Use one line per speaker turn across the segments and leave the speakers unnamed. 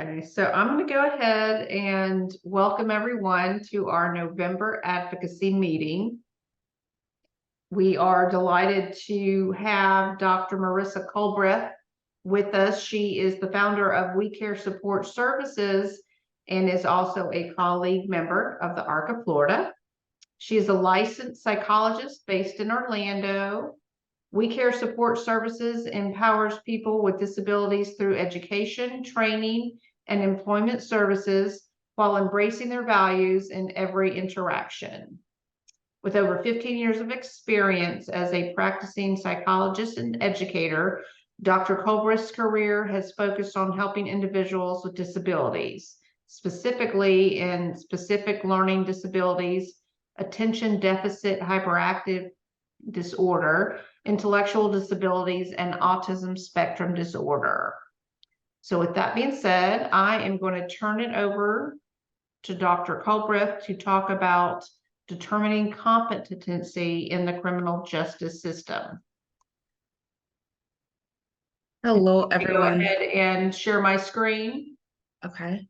Okay, so I'm going to go ahead and welcome everyone to our November advocacy meeting. We are delighted to have Dr. Marissa Colbreth with us. She is the founder of We Care Support Services and is also a colleague member of the ARC of Florida. She is a licensed psychologist based in Orlando. We Care Support Services empowers people with disabilities through education, training, and employment services while embracing their values in every interaction. With over 15 years of experience as a practicing psychologist and educator, Dr. Colbreth's career has focused on helping individuals with disabilities, specifically in specific learning disabilities, attention deficit hyperactive disorder, intellectual disabilities, and autism spectrum disorder. So with that being said, I am going to turn it over to Dr. Colbreth to talk about determining competency in the criminal justice system.
Hello, everyone.
Go ahead and share my screen.
Okay.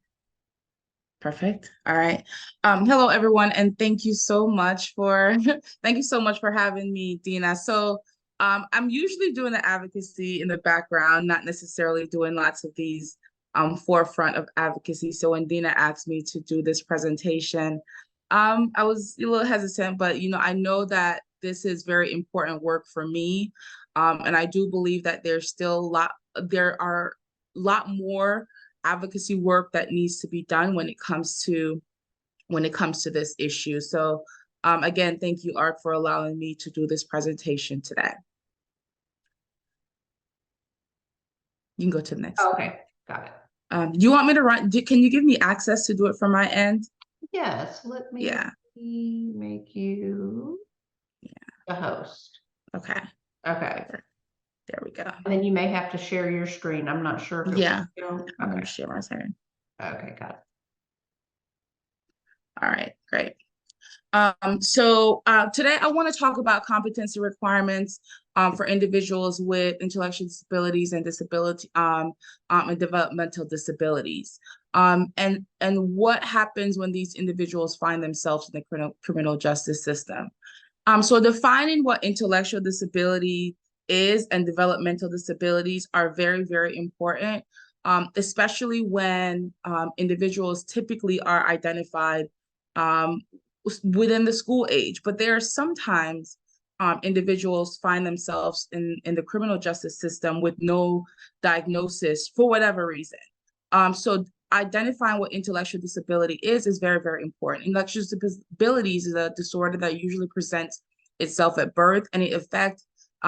Perfect. All right. Hello, everyone, and thank you so much for having me, Dina. So I'm usually doing the advocacy in the background, not necessarily doing lots of these forefront of advocacy. So when Dina asked me to do this presentation, I was a little hesitant, but I know that this is very important work for me. And I do believe that there are a lot more advocacy work that needs to be done when it comes to this issue. So again, thank you, ARC, for allowing me to do this presentation today. You can go to the next.
Okay, got it.
Do you want me to run? Can you give me access to do it from my end?
Yes, let me make you the host.
Okay.
Okay.
There we go.
And then you may have to share your screen. I'm not sure if
I'm going to share my screen.
Okay, got it.
All right, great. So today I want to talk about competency requirements for individuals with intellectual disabilities and and developmental disabilities. And what happens when these individuals find themselves in the criminal justice system. So defining what intellectual disability is and developmental disabilities are very, very important, especially when individuals typically are identified within the school age. But there are sometimes individuals find themselves in the criminal justice system with no diagnosis for whatever reason. So identifying what intellectual disability is very, very important. Intellectual disabilities is a disorder that usually presents itself at birth, and it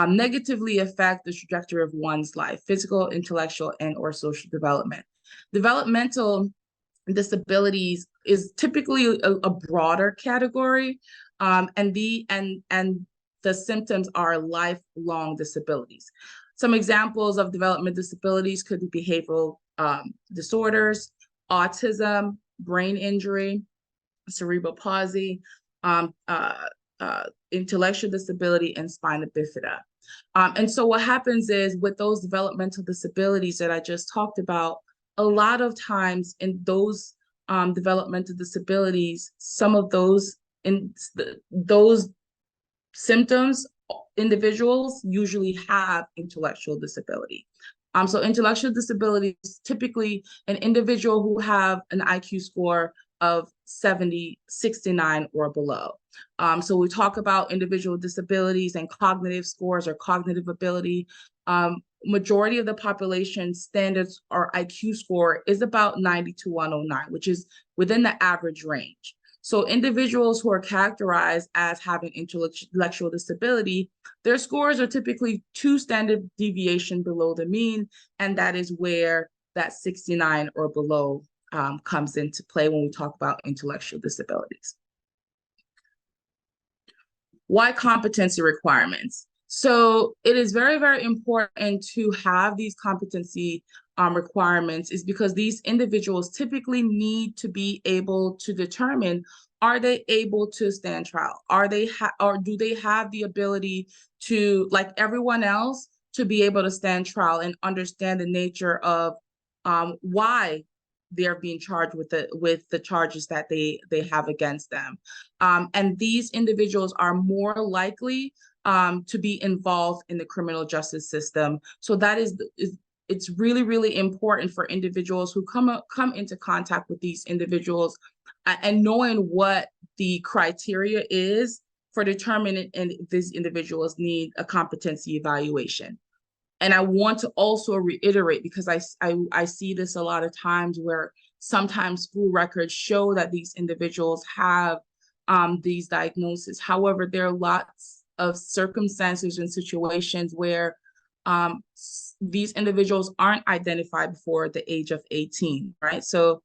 negatively affect the trajectory of one's life, physical, intellectual, and or social development. Developmental disabilities is typically a broader category, and the symptoms are lifelong disabilities. Some examples of developmental disabilities could be behavioral disorders, autism, brain injury, cerebral palsy, intellectual disability, and spina bifida. And so what happens is with those developmental disabilities that I just talked about, a lot of times in those developmental disabilities, some of those symptoms, individuals usually have intellectual disability. So intellectual disability is typically an individual who have an IQ score of 70, 69 or below. So we talk about individual disabilities and cognitive scores or cognitive ability. Majority of the population standards or IQ score is about 90 to 109, which is within the average range. So individuals who are characterized as having intellectual disability, their scores are typically 2 standard deviation below the mean, and that is where that 69 or below comes into play when we talk about intellectual disabilities. Why competency requirements? So it is very, very important to have these competency requirements is because these individuals typically need to be able to determine, are they able to stand trial? Or do they have the ability to, like everyone else, to be able to stand trial and understand the nature of why they're being charged with the charges that they have against them. And these individuals are more likely to be involved in the criminal justice system. So that it's really, really important for individuals who come into contact with these individuals and knowing what the criteria is for determining if these individuals need a competency evaluation. And I want to also reiterate, because I see this a lot of times where sometimes school records show that these individuals have these diagnoses. However, there are lots of circumstances and situations where these individuals aren't identified before the age of 18, right? So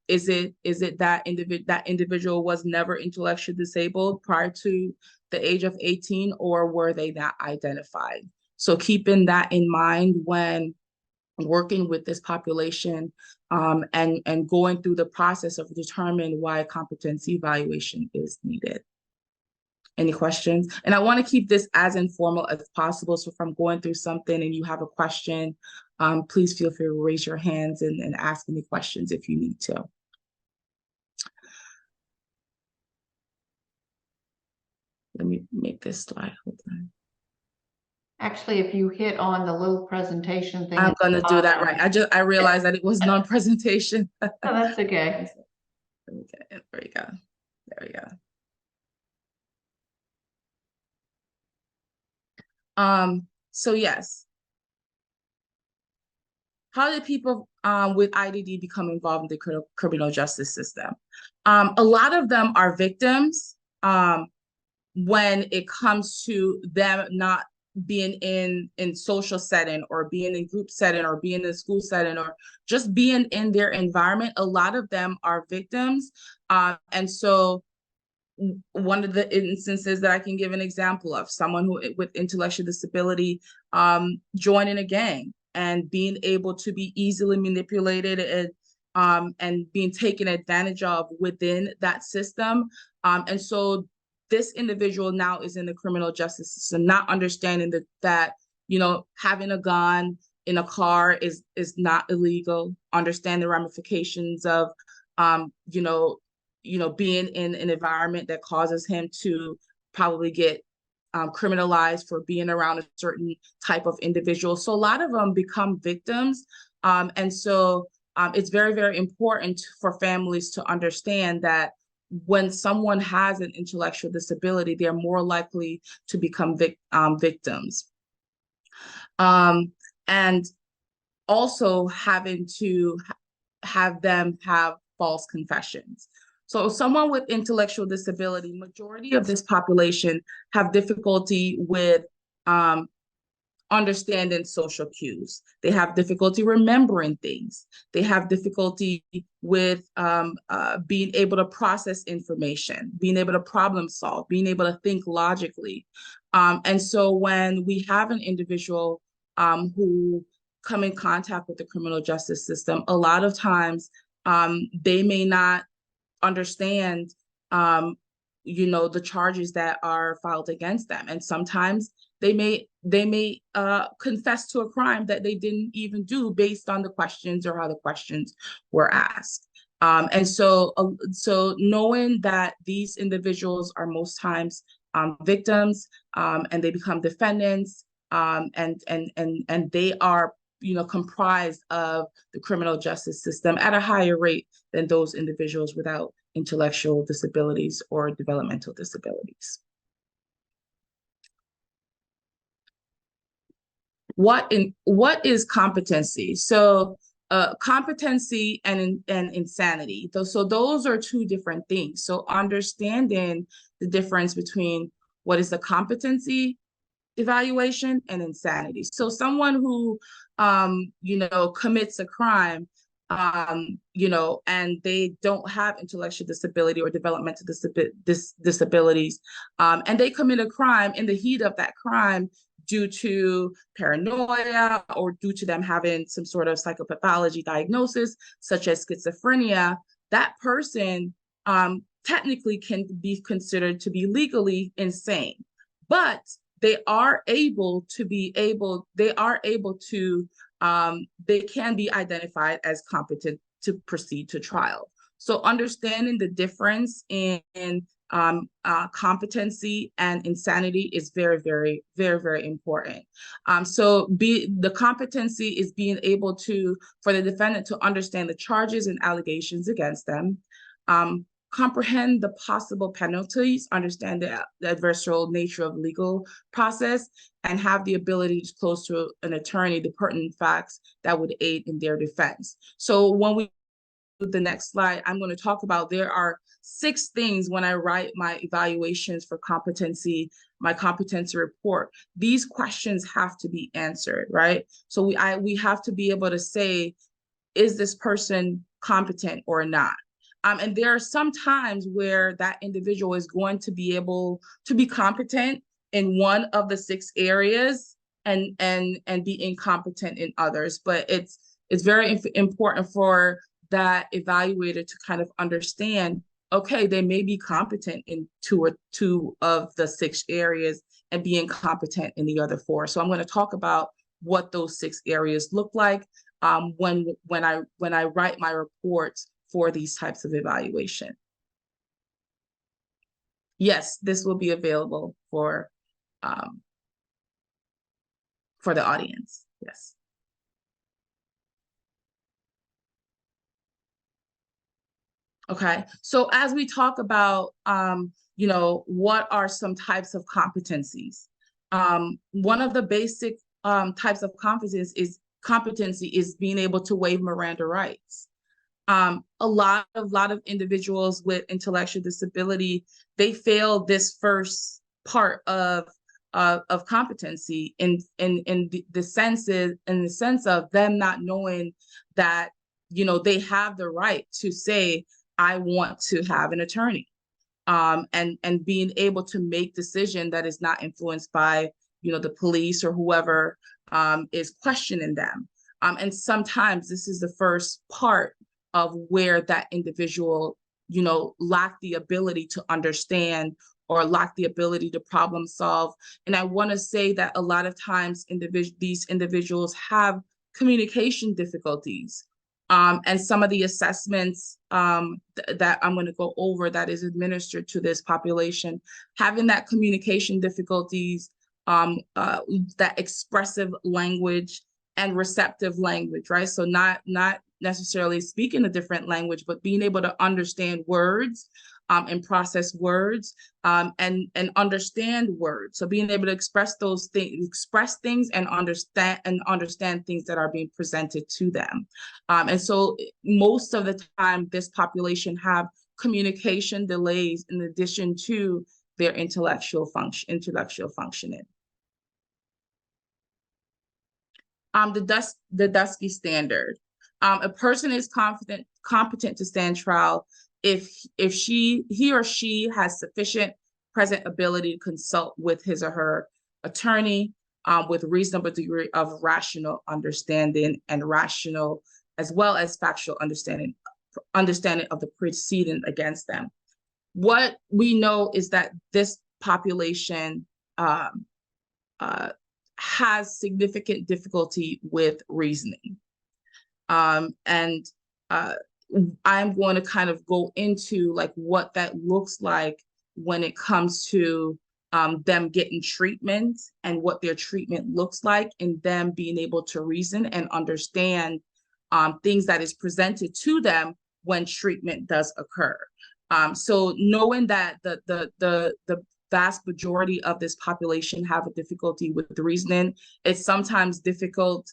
is it that individual was never intellectually disabled prior to the age of 18, or were they not identified? So keeping that in mind when working with this population and going through the process of determining why a competency evaluation is needed. Any questions? And I want to keep this as informal as possible. So if I'm going through something and you have a question, please feel free to raise your hands and ask any questions if you need to. Let me make this slide. Hold on.
Actually, if you hit on the little presentation thing.
I'm gonna do that right. I realized that it was non-presentation.
Oh, that's okay.
Okay, there we go. There we go. So yes. How did people with IDD become involved in the criminal justice system? A lot of them are victims when it comes to them not being in social setting or being in group setting or being in a school setting or just being in their environment. A lot of them are victims. And so one of the instances that I can give an example of, someone who with intellectual disability joining a gang and being able to be easily manipulated and being taken advantage of within that system. And so this individual now is in the criminal justice system, not understanding that having a gun in a car is not illegal, understand the ramifications of being in an environment that causes him to probably get criminalized for being around a certain type of individual. So a lot of them become victims. And so it's very, very important for families to understand that when someone has an intellectual disability, they're more likely to become victims. And also having to have them have false confessions. So someone with intellectual disability, majority of this population have difficulty with understanding social cues. They have difficulty remembering things. They have difficulty with being able to process information, being able to problem solve, being able to think logically. And so when we have an individual who come in contact with the criminal justice system, a lot of times they may not understand the charges that are filed against them, and sometimes they may confess to a crime that they didn't even do based on the questions or how the questions were asked. And so knowing that these individuals are most times victims and they become defendants and they are comprised of the criminal justice system at a higher rate than those individuals without intellectual disabilities or developmental disabilities. What is competency? So competency and insanity. So those are two different things. So understanding the difference between what is the competency evaluation and insanity. So someone who commits a crime and they don't have intellectual disability or developmental disabilities, and they commit a crime in the heat of that crime due to paranoia or due to them having some sort of psychopathology diagnosis, such as schizophrenia, that person technically can be considered to be legally insane, but they can be identified as competent to proceed to trial. So understanding the difference in competency and insanity is very, very, very, very important. So the competency is being able for the defendant to understand the charges and allegations against them, comprehend the possible penalties, understand the adversarial nature of legal process, and have the ability to disclose to an attorney the pertinent facts that would aid in their defense. So when we the next slide, I'm going to talk about there are 6 things when I write my evaluations for competency, my competency report. These questions have to be answered, right? So we have to be able to say, is this person competent or not? And there are some times where that individual is going to be able to be competent in one of the 6 areas and be incompetent in others. But it's very important for that evaluator to kind of understand, okay, they may be competent in 2 of the 6 areas and be incompetent in the other 4. So I'm going to talk about what those 6 areas look like when I write my reports for these types of evaluation. Yes, this will be available for the audience. Yes. Okay, so as we talk about, what are some types of competencies? One of the basic types of competency is being able to waive Miranda rights. A lot of individuals with intellectual disability, they fail this first part of competency in the sense of them not knowing that they have the right to say, I want to have an attorney, and being able to make decision that is not influenced by the police or whoever is questioning them. And sometimes this is the first part of where that individual lack the ability to understand or lack the ability to problem solve. And I want to say that a lot of times these individuals have communication difficulties. And some of the assessments that I'm going to go over that is administered to this population, having that communication difficulties, that expressive language and receptive language, right? So not necessarily speaking a different language, but being able to understand words and process words and understand words. So being able to express things and understand things that are being presented to them. And so most of the time, this population have communication delays in addition to their intellectual functioning. The Dusky standard. A person is competent to stand trial if he or she has sufficient present ability to consult with his or her attorney with reasonable degree of rational understanding and rational as well as factual understanding of the proceeding against them. What we know is that this population has significant difficulty with reasoning. And I'm going to kind of go into like what that looks like when it comes to them getting treatment and what their treatment looks like, and them being able to reason and understand things that is presented to them when treatment does occur. So knowing that the vast majority of this population have a difficulty with the reasoning, it's sometimes difficult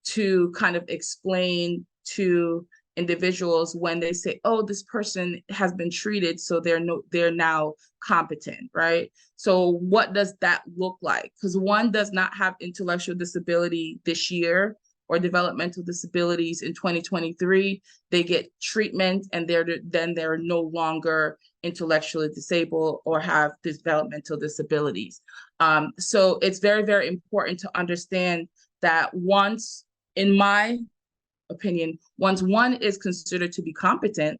to kind of explain to individuals when they say, oh, this person has been treated, so they're now competent, right? So what does that look like? Because one does not have intellectual disability this year or developmental disabilities in 2023, they get treatment and they're no longer intellectually disabled or have developmental disabilities. So it's very, very important to understand that once, in my opinion, once one is considered to be competent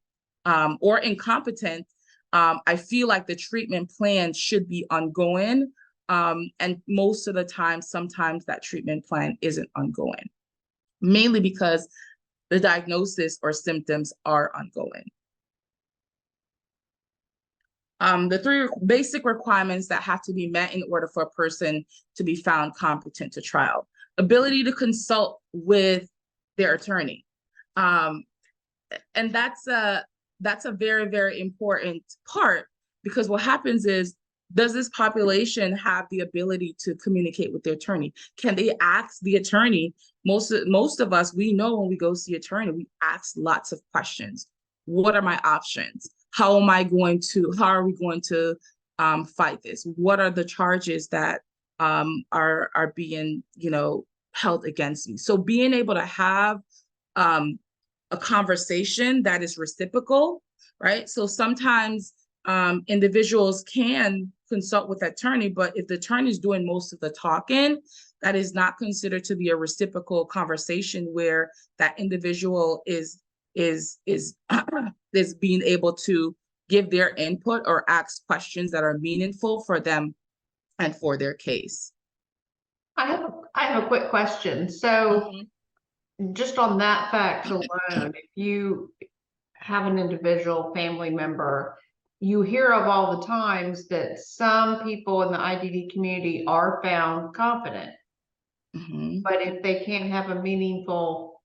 or incompetent, I feel like the treatment plan should be ongoing. And most of the time, sometimes that treatment plan isn't ongoing, mainly because the diagnosis or symptoms are ongoing. The three basic requirements that have to be met in order for a person to be found competent to trial: ability to consult with their attorney. And that's a very, very important part, because what happens is, does this population have the ability to communicate with their attorney? Can they ask the attorney? Most of us, we know when we go see attorney, we ask lots of questions. What are my options? How are we going to fight this? What are the charges that are being, held against me? So being able to have a conversation that is reciprocal, right? So sometimes individuals can consult with attorney, but if the attorney is doing most of the talking, that is not considered to be a reciprocal conversation where that individual is being able to give their input or ask questions that are meaningful for them and for their case.
I have a quick question. So just on that fact alone, if you have an individual family member, you hear of all the times that some people in the IDD community are found competent. But if they can't have a meaningful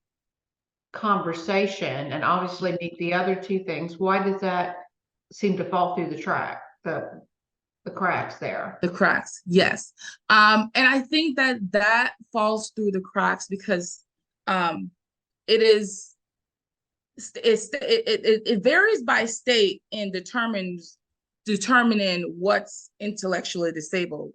conversation and obviously meet the other two things, why does that seem to fall through the cracks there?
The cracks, yes. And I think that falls through the cracks because it varies by state in determining what's intellectually disabled,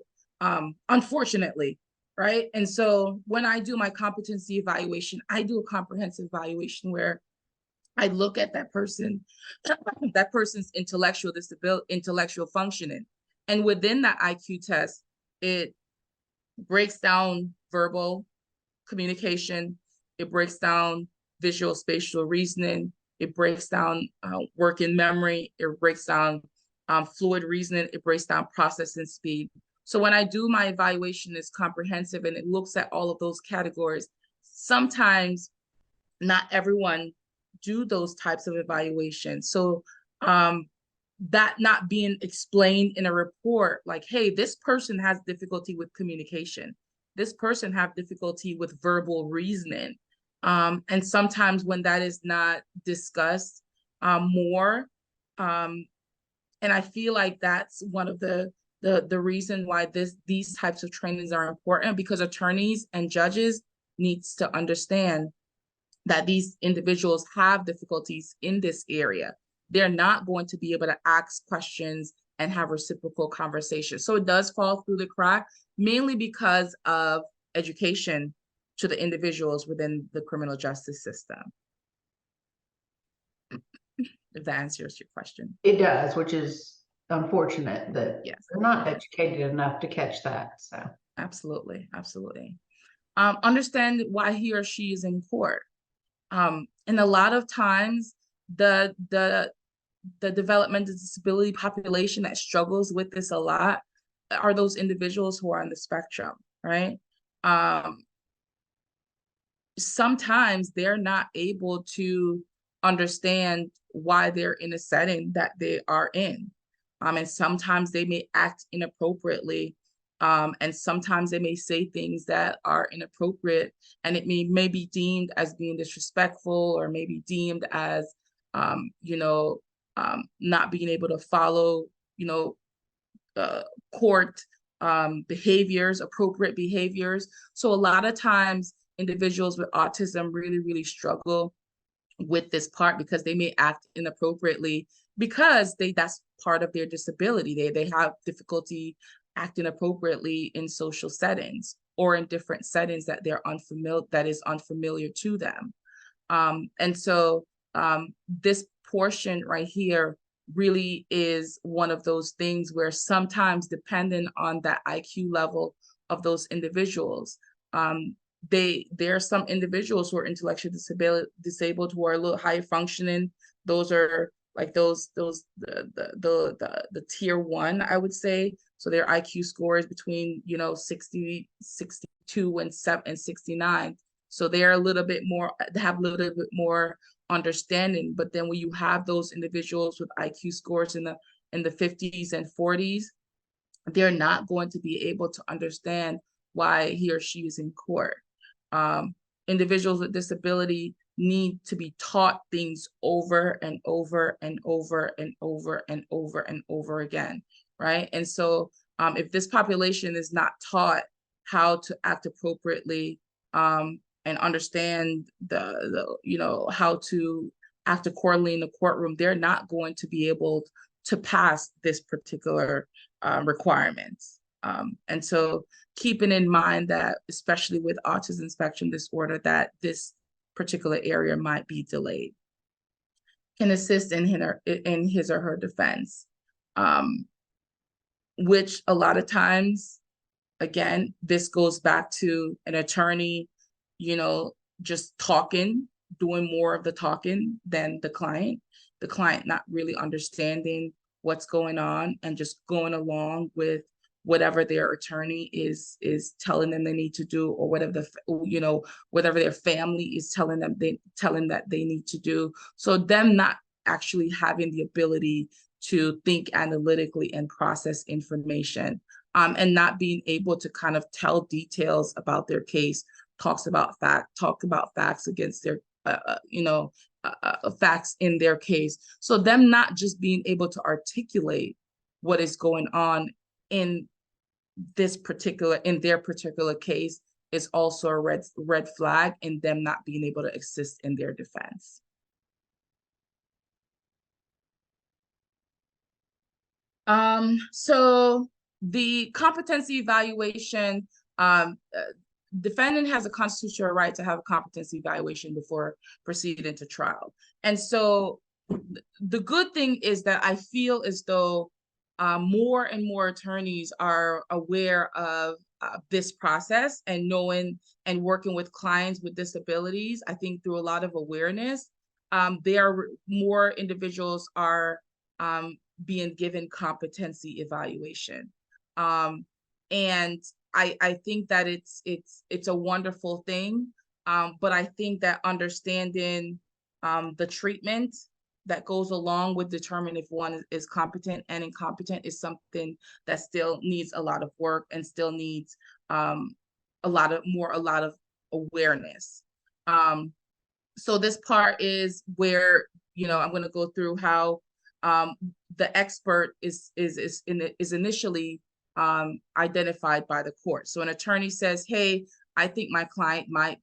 unfortunately, right? And so when I do my competency evaluation, I do a comprehensive evaluation where I look at that person's intellectual functioning. And within that IQ test, it breaks down verbal communication, it breaks down visual spatial reasoning, it breaks down working memory, it breaks down fluid reasoning, it breaks down processing speed. So when I do my evaluation, it's comprehensive and it looks at all of those categories. Sometimes not everyone do those types of evaluations. So that not being explained in a report, like, hey, this person has difficulty with communication. This person have difficulty with verbal reasoning. And sometimes when that is not discussed more, and I feel like that's one of the reason why these types of trainings are important, because attorneys and judges needs to understand that these individuals have difficulties in this area. They're not going to be able to ask questions and have reciprocal conversations. So it does fall through the crack, mainly because of education to the individuals within the criminal justice system. If that answers your question.
It does, which is unfortunate that
yes,
they're not educated enough to catch that. So
absolutely. Understand why he or she is in court. And a lot of times the developmental disability population that struggles with this a lot are those individuals who are on the spectrum, right? Sometimes they're not able to understand why they're in a setting that they are in. And sometimes they may act inappropriately. And sometimes they may say things that are inappropriate, and it may be deemed as being disrespectful, or maybe deemed as, not being able to follow, court behaviors, appropriate behaviors. So a lot of times individuals with autism really, really struggle with this part, because they may act inappropriately because that's part of their disability. They have difficulty acting appropriately in social settings or in different settings that is unfamiliar to them. And so this portion right here really is one of those things where sometimes, depending on that IQ level of those individuals, there are some individuals who are intellectually disabled who are a little higher functioning. Those are like the tier 1, I would say. So their IQ score is between 60, 62 and 69. So they're a little bit more, they have a little bit more understanding. But then when you have those individuals with IQ scores in the 50s and 40s, they're not going to be able to understand why he or she is in court. Individuals with disability need to be taught things over and over and over and over and over and over again, right? And so if this population is not taught how to act appropriately and understand how to act accordingly in the courtroom, they're not going to be able to pass this particular requirements. And so keeping in mind that, especially with autism spectrum disorder, that this particular area might be delayed, can assist in his or her defense, which a lot of times, again, this goes back to an attorney, just talking, doing more of the talking than the client not really understanding what's going on and just going along with whatever their attorney is telling them they need to do, or whatever their family is telling them that they need to do. So them not actually having the ability to think analytically and process information, and not being able to kind of tell details about their case, talk about facts against their facts in their case. So them not just being able to articulate what is going on in their particular case is also a red flag in them not being able to assist in their defense. So the competency evaluation, defendant has a constitutional right to have a competency evaluation before proceeding to trial. And so the good thing is that I feel as though more and more attorneys are aware of this process and knowing and working with clients with disabilities. I think through a lot of awareness, more individuals are being given competency evaluation. And I think that it's a wonderful thing. But I think that understanding the treatment that goes along with determining if one is competent and incompetent is something that still needs a lot of work and still needs a lot of awareness. So this part is where, I'm going to go through how the expert is initially identified by the court. So an attorney says, hey, I think my client might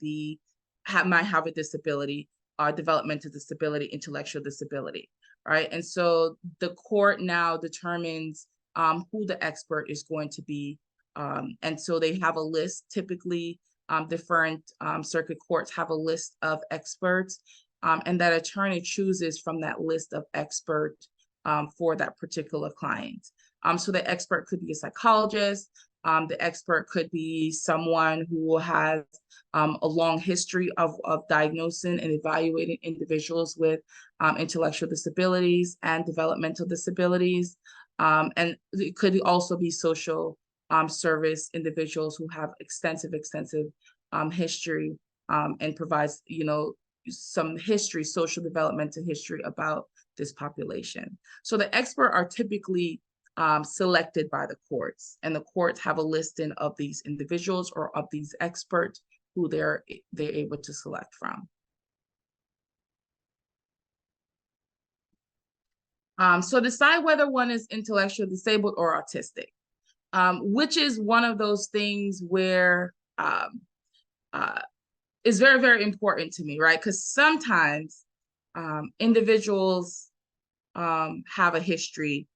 have a disability, developmental disability, intellectual disability, right? And so the court now determines who the expert is going to be. And so they have a list. Typically, different circuit courts have a list of experts, and that attorney chooses from that list of experts for that particular client. So the expert could be a psychologist. The expert could be someone who has a long history of diagnosing and evaluating individuals with intellectual disabilities and developmental disabilities. And it could also be social service individuals who have extensive history and provides, some history, social developmental history about this population. So the expert are typically selected by the courts, and the courts have a listing of these individuals or of these experts who they're able to select from. So decide whether one is intellectually disabled or autistic, which is one of those things where is very, very important to me, right? Because sometimes individuals have a history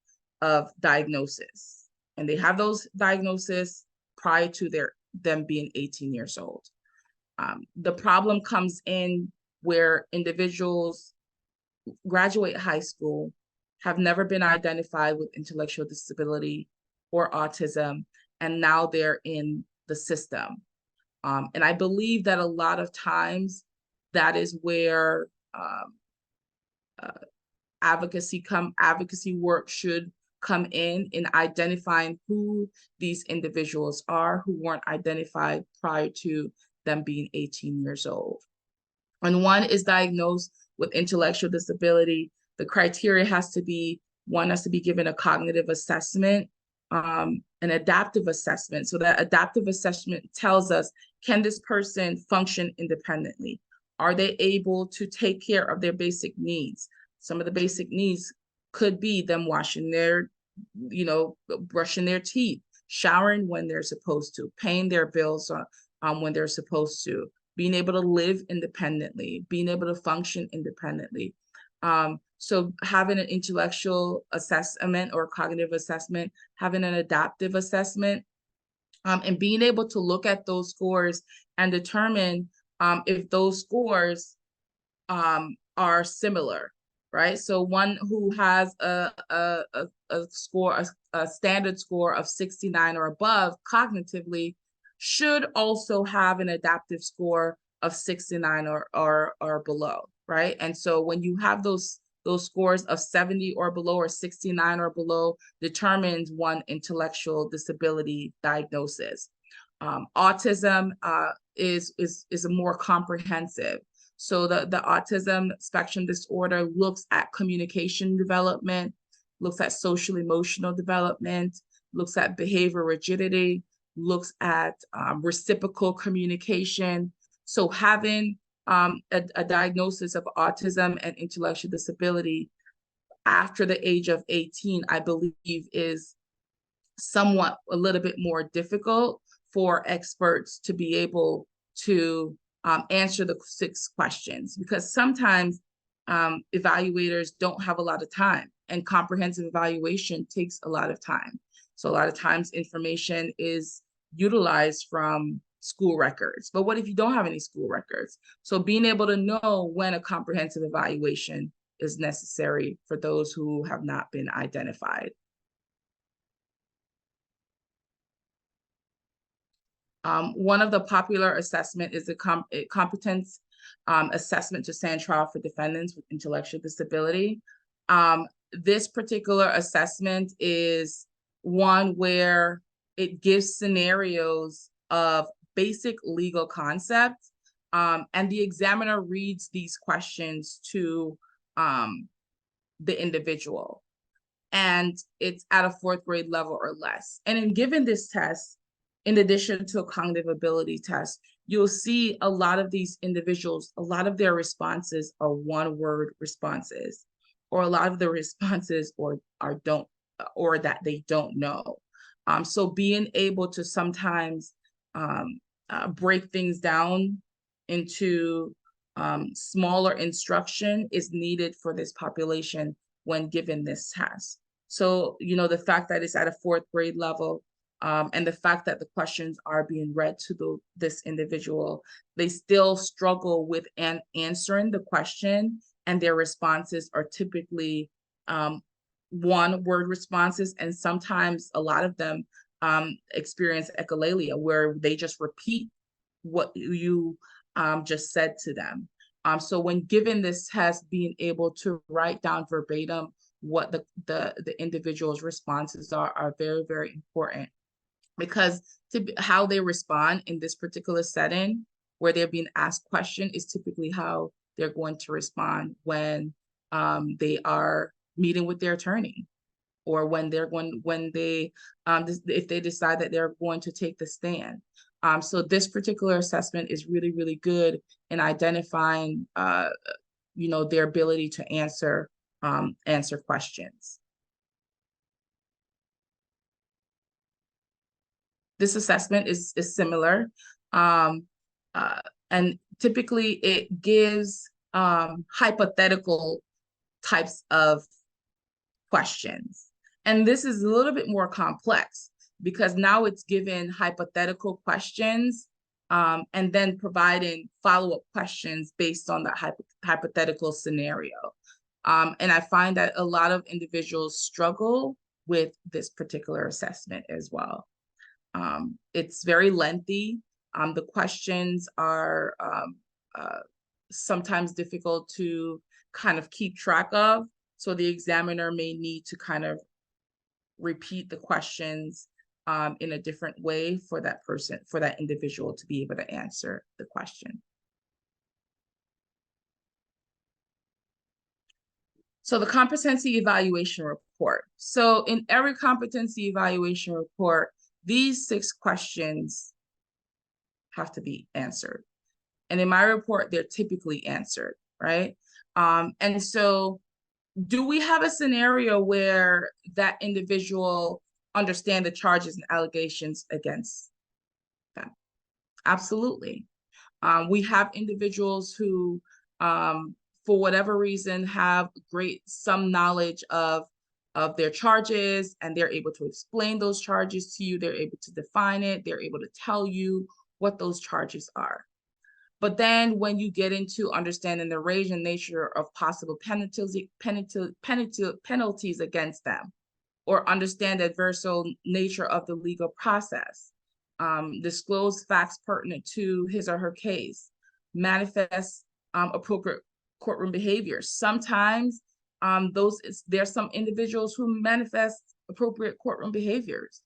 of diagnosis, and they have those diagnoses prior to them being 18 years old. The problem comes in where individuals graduate high school, have never been identified with intellectual disability or autism, and now they're in the system. And I believe that a lot of times that is where advocacy work should come in identifying who these individuals are who weren't identified prior to them being 18 years old. When one is diagnosed with intellectual disability, the criteria has to be, one has to be given a cognitive assessment, an adaptive assessment. So that adaptive assessment tells us, can this person function independently? Are they able to take care of their basic needs? Some of the basic needs could be them washing their, brushing their teeth, showering when they're supposed to, paying their bills when they're supposed to, being able to live independently, being able to function independently. So having an intellectual assessment or cognitive assessment, having an adaptive assessment, and being able to look at those scores and determine if those scores are similar, right? So one who has a score, a standard score of 69 or above cognitively should also have an adaptive score of 69 or below, right? And so when you have those scores of 70 or below or 69 or below, determines one intellectual disability diagnosis. Autism is a more comprehensive. So the autism spectrum disorder looks at communication development, looks at social emotional development, looks at behavior rigidity, looks at reciprocal communication. So having a diagnosis of autism and intellectual disability after the age of 18, I believe, is somewhat a little bit more difficult for experts to be able to answer the 6 questions, because sometimes evaluators don't have a lot of time, and comprehensive evaluation takes a lot of time. So a lot of times information is utilized from school records. But what if you don't have any school records? So being able to know when a comprehensive evaluation is necessary for those who have not been identified. One of the popular assessment is the competence assessment to stand trial for defendants with intellectual disability. This particular assessment is one where it gives scenarios of basic legal concepts, and the examiner reads these questions to the individual, and it's at a 4th grade level or less. And in given this test, in addition to a cognitive ability test, you'll see a lot of these individuals, a lot of their responses are one-word responses, or a lot of the responses or that they don't know. So being able to sometimes break things down into smaller instruction is needed for this population when given this task. So, the fact that it's at a 4th grade level, and the fact that the questions are being read to this individual, they still struggle with answering the question, and their responses are typically one-word responses, and sometimes a lot of them experience echolalia, where they just repeat what you just said to them. So when given this test, being able to write down verbatim what the individual's responses are very, very important, because how they respond in this particular setting where they're being asked question is typically how they're going to respond when they are meeting with their attorney, or when if they decide that they're going to take the stand. So this particular assessment is really, really good in identifying their ability to answer questions. This assessment is similar, and typically it gives hypothetical types of questions. And this is a little bit more complex, because now it's given hypothetical questions and then providing follow-up questions based on that hypothetical scenario. And I find that a lot of individuals struggle with this particular assessment as well. It's very lengthy. The questions are sometimes difficult to kind of keep track of. So the examiner may need to kind of repeat the questions in a different way for that person, for that individual to be able to answer the question. So the competency evaluation report. So in every competency evaluation report, these 6 questions have to be answered. And in my report, they're typically answered, right? And so do we have a scenario where that individual understand the charges and allegations against them? Absolutely. We have individuals who, for whatever reason, have some knowledge of their charges, and they're able to explain those charges to you. They're able to define it. They're able to tell you what those charges are. But then when you get into understanding the range and nature of possible penalties against them, or understand the adversarial nature of the legal process, disclose facts pertinent to his or her case, manifest appropriate courtroom behavior. Sometimes there's some individuals who manifest appropriate courtroom behaviors.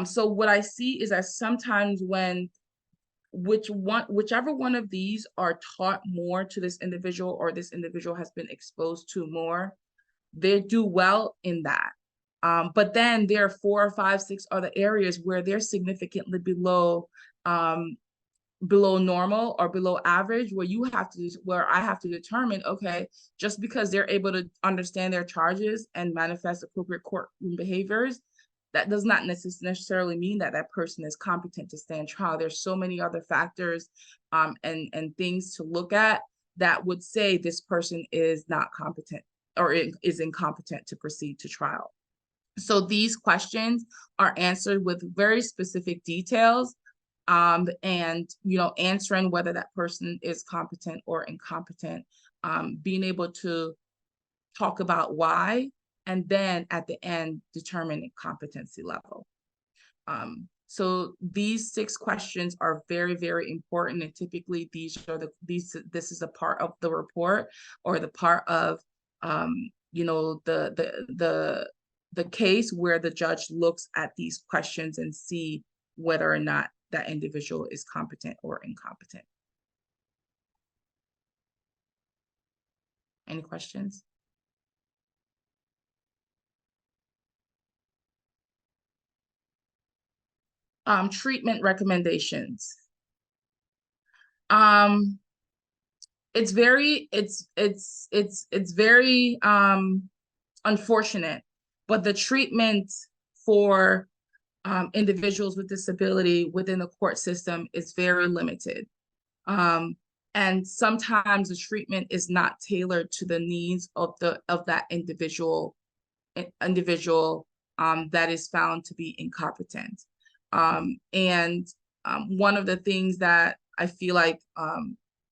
So what I see is that sometimes when whichever one of these are taught more to this individual, or this individual has been exposed to more, they do well in that. But then there are 4 or 5, 6 other areas where they're significantly below normal or below average, where I have to determine, okay, just because they're able to understand their charges and manifest appropriate courtroom behaviors, that does not necessarily mean that that person is competent to stand trial. There's so many other factors and things to look at that would say this person is not competent or is incompetent to proceed to trial. So these questions are answered with very specific details, and answering whether that person is competent or incompetent, being able to talk about why, and then at the end determine competency level. So these 6 questions are very, very important, and typically this is a part of the report, or the part of the case where the judge looks at these questions and see whether or not that individual is competent or incompetent. Any questions? Treatment recommendations. It's very unfortunate, but the treatment for individuals with disability within the court system is very limited. And sometimes the treatment is not tailored to the needs of that individual that is found to be incompetent. One of the things that I feel like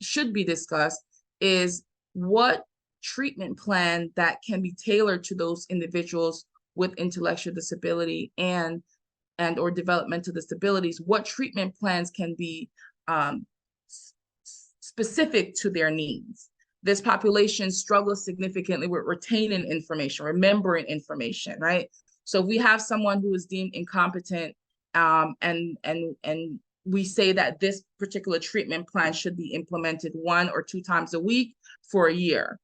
should be discussed is what treatment plan that can be tailored to those individuals with intellectual disability and or developmental disabilities. What treatment plans can be specific to their needs? This population struggles significantly with retaining information, remembering information, right? So if we have someone who is deemed incompetent, and we say that this particular treatment plan should be implemented 1 or 2 times a week for a year,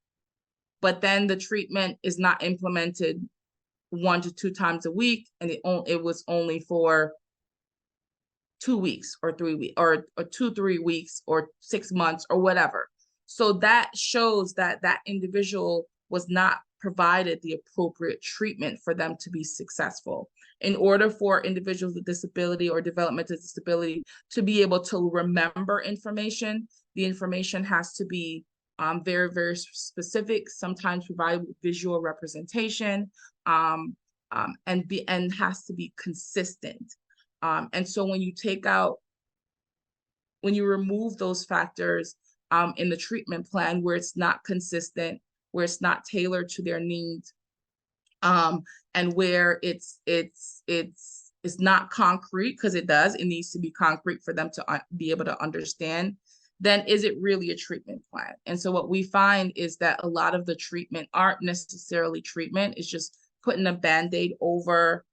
but then the treatment is not implemented 1 to 2 times a week, and it was only for 2 weeks or 3 weeks or 2-3 weeks or 6 months or whatever. So that shows that that individual was not provided the appropriate treatment for them to be successful. In order for individuals with disability or developmental disability to be able to remember information, the information has to be very, very specific, sometimes provided with visual representation, and has to be consistent. And so when you remove those factors in the treatment plan where it's not consistent, where it's not tailored to their needs, and where it's not concrete, because it needs to be concrete for them to be able to understand, then is it really a treatment plan? And so what we find is that a lot of the treatment aren't necessarily treatment, it's just putting a Band-Aid over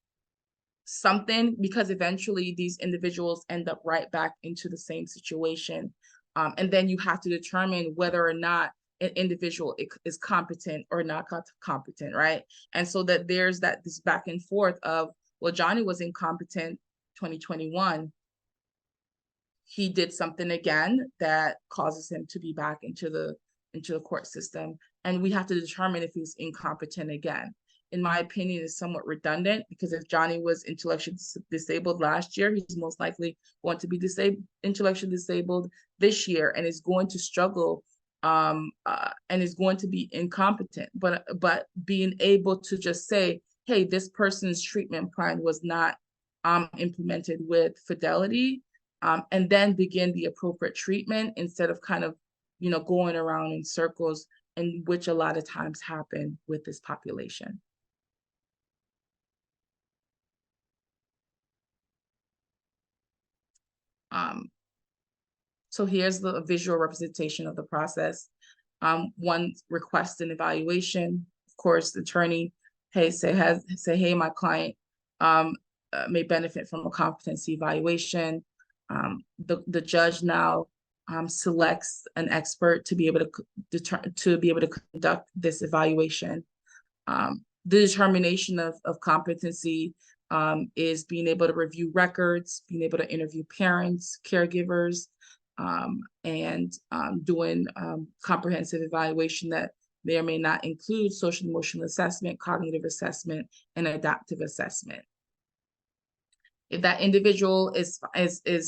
something, because eventually these individuals end up right back into the same situation. And then you have to determine whether or not an individual is competent or not competent, right? And so that there's this back and forth of, well, Johnny was incompetent 2021. He did something again that causes him to be back into the court system, and we have to determine if he's incompetent again. In my opinion, is somewhat redundant, because if Johnny was intellectually disabled last year, he's most likely going to be intellectually disabled this year, and is going to struggle and is going to be incompetent. But being able to just say, hey, this person's treatment plan was not implemented with fidelity, and then begin the appropriate treatment instead of kind of, going around in circles, and which a lot of times happen with this population. So here's the visual representation of the process. One requests an evaluation. Of course, the attorney, hey, my client may benefit from a competency evaluation. The judge now selects an expert to be able to conduct this evaluation. The determination of competency is being able to review records, being able to interview parents, caregivers, and doing comprehensive evaluation that may or may not include social emotional assessment, cognitive assessment, and adaptive assessment. If that individual is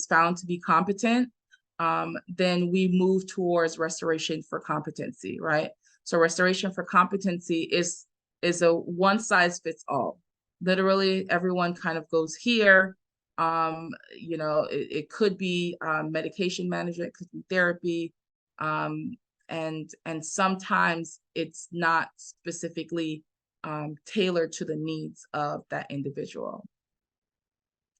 found to be competent, then we move towards restoration for competency, right? So restoration for competency is a one size fits all. Literally, everyone kind of goes here. It could be medication management, it could be therapy, and sometimes it's not specifically tailored to the needs of that individual.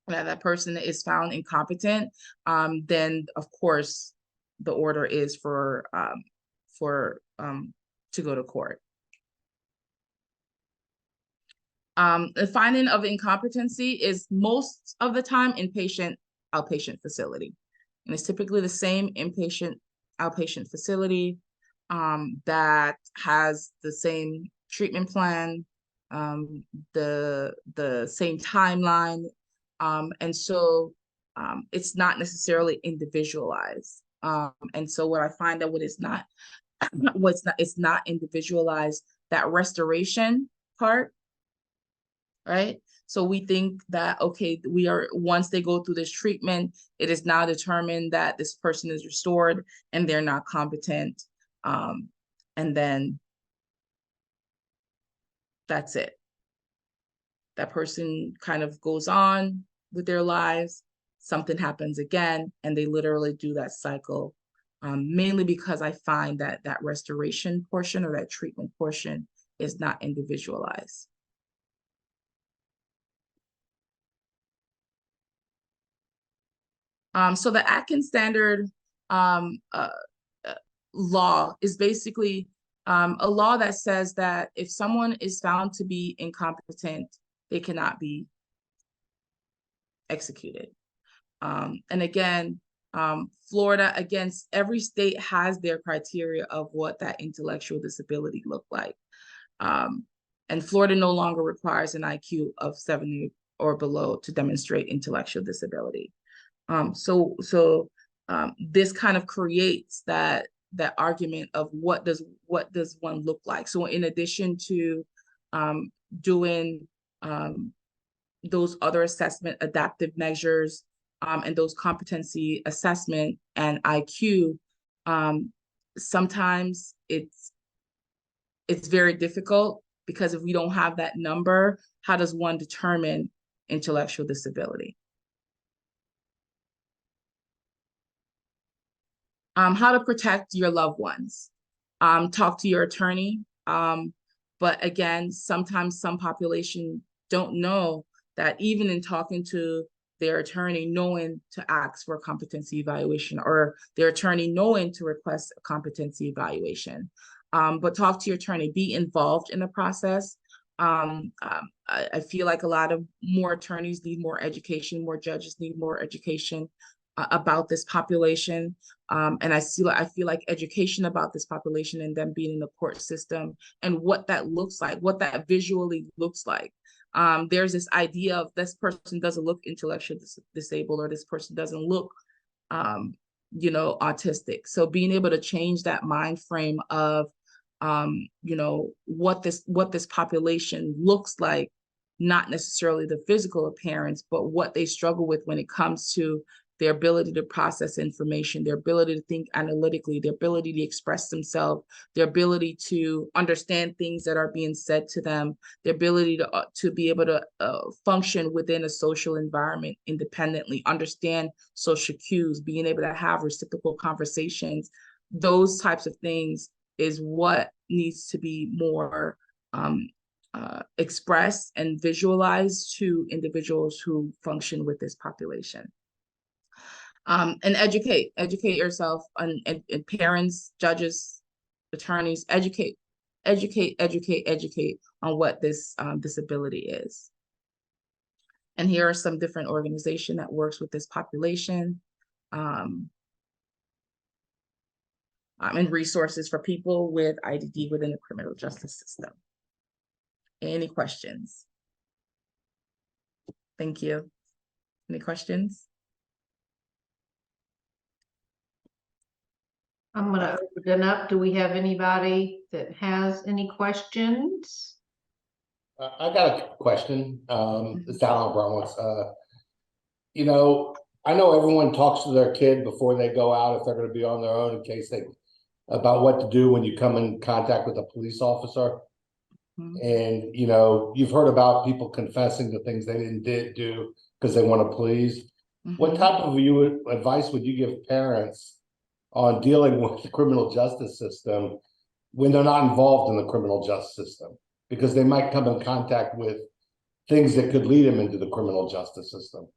That person is found incompetent, then of course the order is for to go to court. The finding of incompetency is most of the time inpatient, outpatient facility, and it's typically the same inpatient, outpatient facility that has the same treatment plan, the same timeline. And so it's not necessarily individualized. And so what I find that it's not individualized, that restoration part, right? So we think that, okay, once they go through this treatment, it is now determined that this person is restored and they're not competent. And then that's it. That person kind of goes on with their lives, something happens again, and they literally do that cycle, mainly because I find that that restoration portion or that treatment portion is not individualized. So the Atkins standard law is basically a law that says that if someone is found to be incompetent, they cannot be executed. And again, Florida, against every state has their criteria of what that intellectual disability looked like. And Florida no longer requires an IQ of 70 or below to demonstrate intellectual disability. So this kind of creates that argument of what does one look like. So in addition to doing those other assessment adaptive measures and those competency assessment and IQ, sometimes it's very difficult, because if we don't have that number, how does one determine intellectual disability? How to protect your loved ones. Talk to your attorney. But again, sometimes some population don't know that even in talking to their attorney, knowing to ask for a competency evaluation, or their attorney knowing to request a competency evaluation. But talk to your attorney, be involved in the process. I feel like a lot of more attorneys need more education, more judges need more education about this population. And I feel like education about this population and them being in the court system and what that looks like, what that visually looks like. There's this idea of this person doesn't look intellectually disabled, or this person doesn't look, autistic. So being able to change that mind frame of, what this population looks like, not necessarily the physical appearance, but what they struggle with when it comes to their ability to process information, their ability to think analytically, their ability to express themselves, their ability to understand things that are being said to them, their ability to be able to function within a social environment independently, understand social cues, being able to have reciprocal conversations. Those types of things is what needs to be more expressed and visualized to individuals who function with this population. And educate yourself, and parents, judges, attorneys, educate on what this disability is. And here are some different organizations that works with this population, and resources for people with IDD within the criminal justice system. Any questions? Thank you. Any questions?
I'm gonna open it up. Do we have anybody that has any questions?
I got a question. It's Alan Brumwitz. I know everyone talks to their kid before they go out, if they're going to be on their own, in case about what to do when you come in contact with a police officer. And you've heard about people confessing to things they didn't do because they want to please. What type of advice would you give parents on dealing with the criminal justice system when they're not involved in the criminal justice system? Because they might come in contact with things that could lead them into the criminal justice system.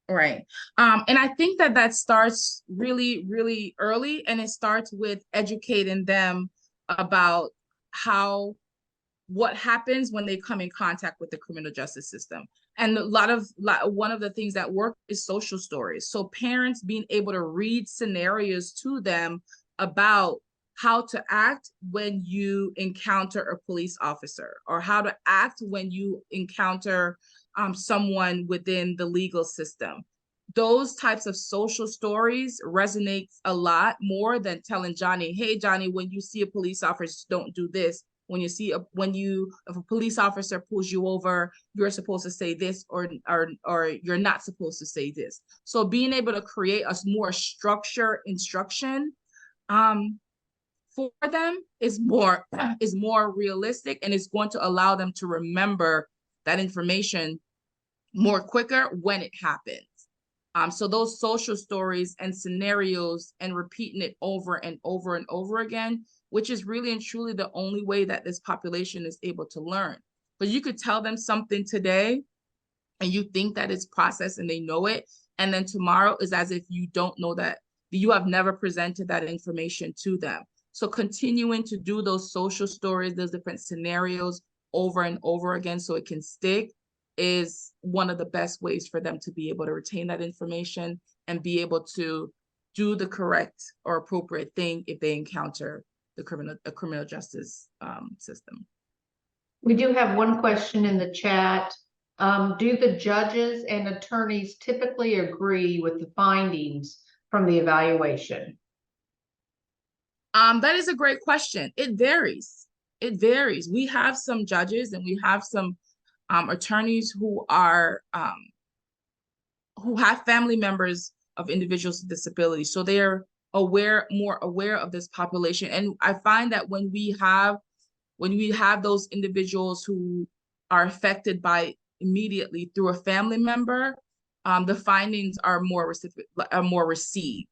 Right. And I think that starts really, really early, and it starts with educating them about what happens when they come in contact with the criminal justice system. And one of the things that work is social stories. So parents being able to read scenarios to them about how to act when you encounter a police officer, or how to act when you encounter someone within the legal system. Those types of social stories resonate a lot more than telling Johnny, hey, Johnny, when you see a police officer, don't do this. If a police officer pulls you over, you're supposed to say this, or you're not supposed to say this. So being able to create a more structured instruction for them is more realistic, and it's going to allow them to remember that information more quicker when it happens. So those social stories and scenarios, and repeating it over and over and over again, which is really and truly the only way that this population is able to learn. But you could tell them something today and you think that it's processed and they know it, and then tomorrow is as if you don't know that, you have never presented that information to them. So continuing to do those social stories, those different scenarios over and over again so it can stick, is one of the best ways for them to be able to retain that information and be able to do the correct or appropriate thing if they encounter the criminal justice system.
We do have one question in the chat. Do the judges and attorneys typically agree with the findings from the evaluation?
That is a great question. It varies. We have some judges and we have some attorneys who have family members of individuals with disabilities, so they're more aware of this population. And I find that when we have those individuals who are affected by immediately through a family member, the findings are more received.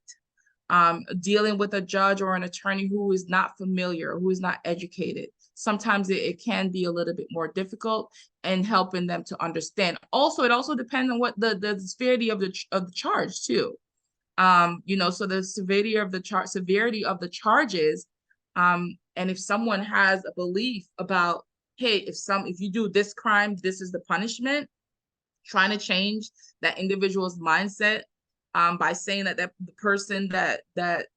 Dealing with a judge or an attorney who is not familiar, who is not educated, sometimes it can be a little bit more difficult in helping them to understand. Also, it also depends on what the severity of the charge too. So the severity of the charges, and if someone has a belief about hey, if you do this crime, this is the punishment, trying to change that individual's mindset by saying that the person that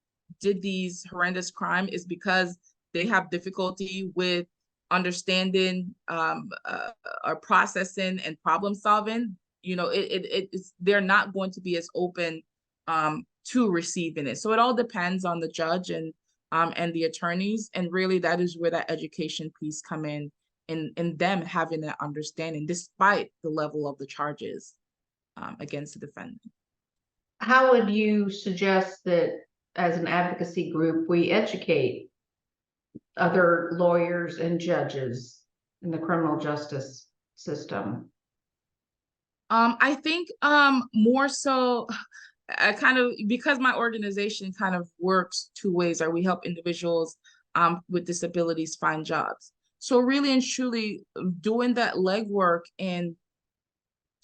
did these horrendous crime is because they have difficulty with understanding or processing and problem solving. They're not going to be as open to receiving it. So it all depends on the judge and the attorneys, and really that is where that education piece come in them having that understanding despite the level of the charges against the defendant.
How would you suggest that as an advocacy group, we educate other lawyers and judges in the criminal justice system?
I think more so, I kind of, because my organization kind of works two ways, or we help individuals with disabilities find jobs. So really and truly doing that legwork and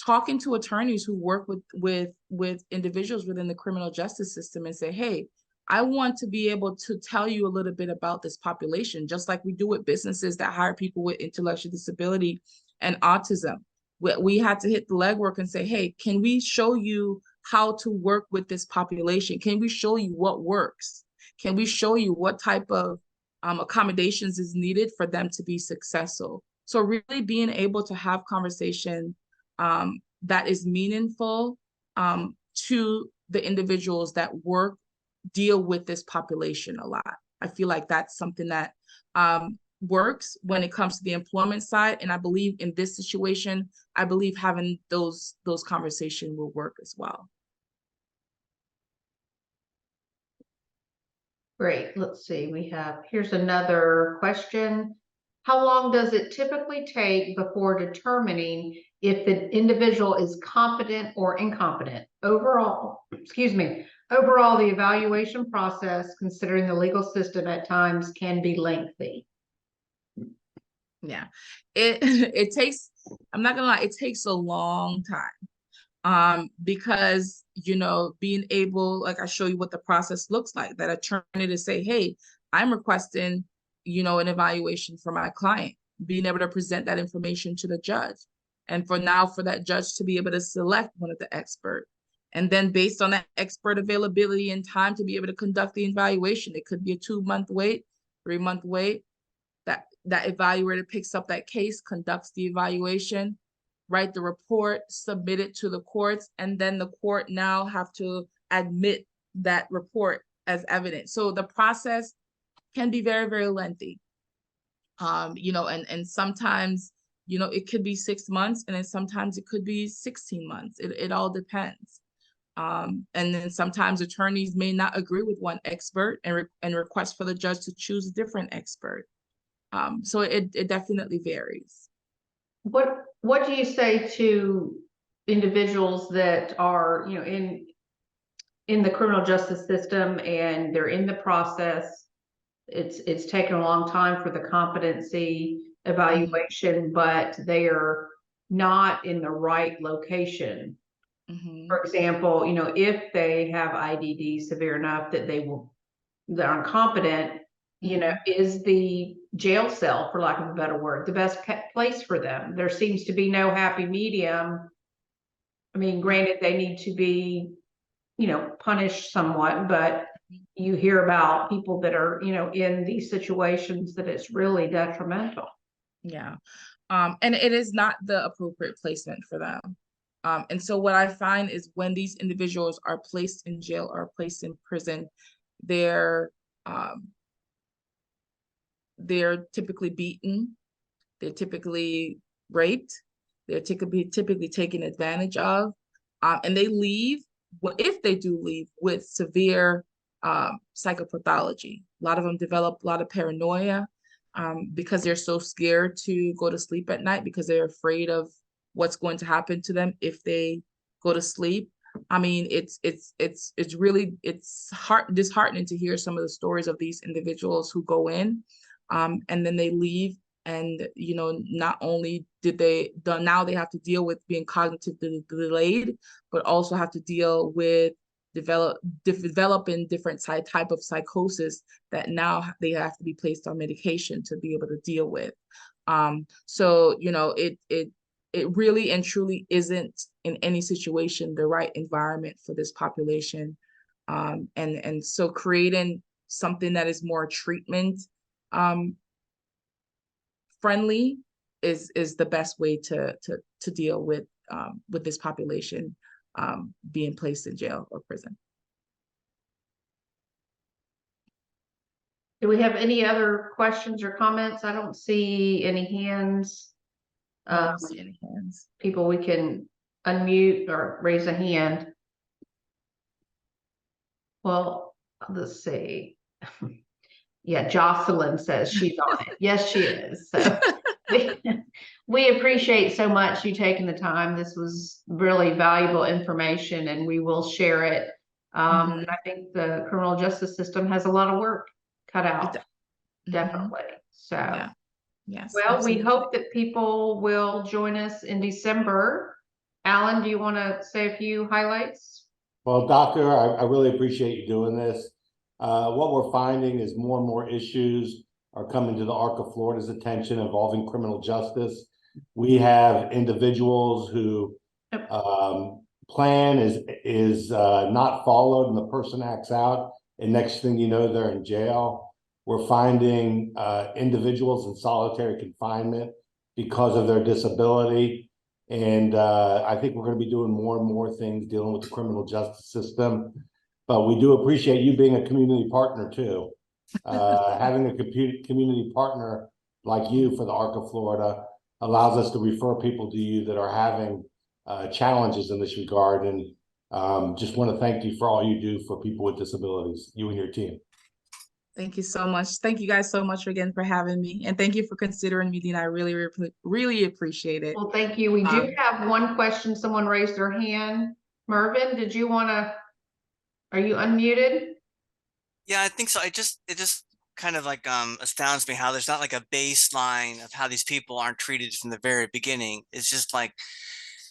talking to attorneys who work with individuals within the criminal justice system and say, hey, I want to be able to tell you a little bit about this population, just like we do with businesses that hire people with intellectual disability and autism. We had to hit the legwork and say, hey, can we show you how to work with this population? Can we show you what works? Can we show you what type of accommodations is needed for them to be successful? So really being able to have conversation that is meaningful to the individuals that deal with this population a lot. I feel like that's something that works when it comes to the employment side. And I believe in this situation, I believe having those conversations will work as well.
Great. Let's see. Here's another question. How long does it typically take before determining if the individual is competent or incompetent? Overall, the evaluation process, considering the legal system at times, can be lengthy.
Yeah, it takes, I'm not gonna lie, it takes a long time. Because, being able, like I show you what the process looks like, that attorney to say, hey, I'm requesting, an evaluation for my client, being able to present that information to the judge. And for that judge to be able to select one of the experts. And then based on that expert availability and time to be able to conduct the evaluation, it could be a 2-month wait, 3-month wait. That evaluator picks up that case, conducts the evaluation, write the report, submit it to the courts, and then the court now have to admit that report as evidence. So the process can be very, very lengthy. And sometimes, it could be 6 months, and then sometimes it could be 16 months. It all depends. And then sometimes attorneys may not agree with one expert and request for the judge to choose a different expert. So it definitely varies.
What do you say to individuals that are, in the criminal justice system and they're in the process? It's taken a long time for the competency evaluation, but they are not in the right location. For example, if they have IDD severe enough that they're incompetent, is the jail cell, for lack of a better word, the best place for them? There seems to be no happy medium. I mean, granted, they need to be, punished somewhat, but you hear about people that are, in these situations that it's really detrimental.
Yeah. And it is not the appropriate placement for them. And so what I find is when these individuals are placed in jail or placed in prison, they're typically beaten, they're typically raped, they're typically taken advantage of, and they leave, if they do leave, with severe psychopathology. A lot of them develop a lot of paranoia because they're so scared to go to sleep at night, because they're afraid of what's going to happen to them if they go to sleep. I mean, it's really disheartening to hear some of the stories of these individuals who go in and then they leave, and not only now they have to deal with being cognitively delayed, but also have to deal with developing different type of psychosis that now they have to be placed on medication to be able to deal with. So, you know, it really and truly isn't in any situation the right environment for this population. And so creating something that is more treatment friendly is the best way to deal with this population being placed in jail or prison.
Do we have any other questions or comments? I don't see any hands.
I don't see any hands.
People we can unmute or raise a hand. Well, let's see. Yeah, Jocelyn says she's on it. Yes, she is. So we appreciate so much you taking the time. This was really valuable information, and we will share it. And I think the criminal justice system has a lot of work cut out. Definitely. So,
Yeah. Yes.
well,
Absolutely.
we hope that people will join us in December. Alan, do you want to say a few highlights?
Well, Doctor, I really appreciate you doing this. What we're finding is more and more issues are coming to the ARC of Florida's attention involving criminal justice. We have individuals who plan is not followed and the person acts out, and next thing you know, they're in jail. We're finding individuals in solitary confinement because of their disability. And I think we're going to be doing more and more things dealing with the criminal justice system. But we do appreciate you being a community partner too. Having a community partner like you for the ARC of Florida allows us to refer people to you that are having challenges in this regard. And just want to thank you for all you do for people with disabilities, you and your team.
Thank you so much. Thank you guys so much again for having me. And thank you for considering me, Dean. I really appreciate it.
Well, thank you. We do have one question. Someone raised their hand. Mervin, did you want to, are you unmuted?
Yeah, I think so. It just kind of like astounds me how there's not like a baseline of how these people aren't treated from the very beginning. It's just like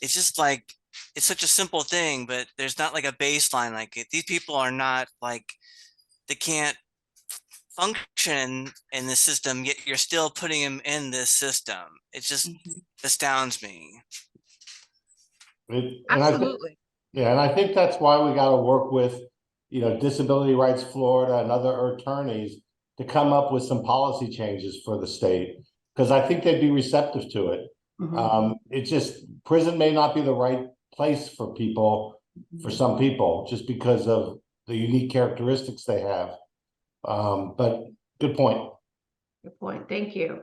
it's such a simple thing, but there's not like a baseline. Like these people are not like, they can't function in the system, yet you're still putting them in this system. It just astounds me.
Absolutely.
And I think that's why we got to work with, you know, Disability Rights Florida and other attorneys to come up with some policy changes for the state, because I think they'd be receptive to it. It's just, prison may not be the right place for people, for some people, just because of the unique characteristics they have. But good point.
Good point. Thank you.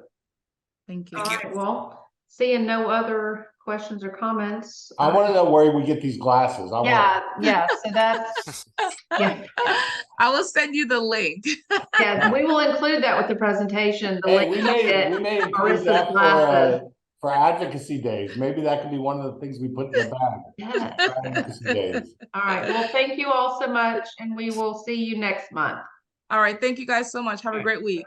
Thank you.
All right. Well, seeing no other questions or comments.
I want to know where we get these glasses.
Yeah. So that's, yeah.
I will send you the link.
Yeah, we will include that with the presentation. The
Hey,
link
we may include
Marissa's
that
glasses.
for advocacy days. Maybe that could be one of the things we put in the bag.
Yes.
For advocacy days.
All right. Well, thank you all so much, and we will see you next month.
All right. Thank you guys so much. Have a great week.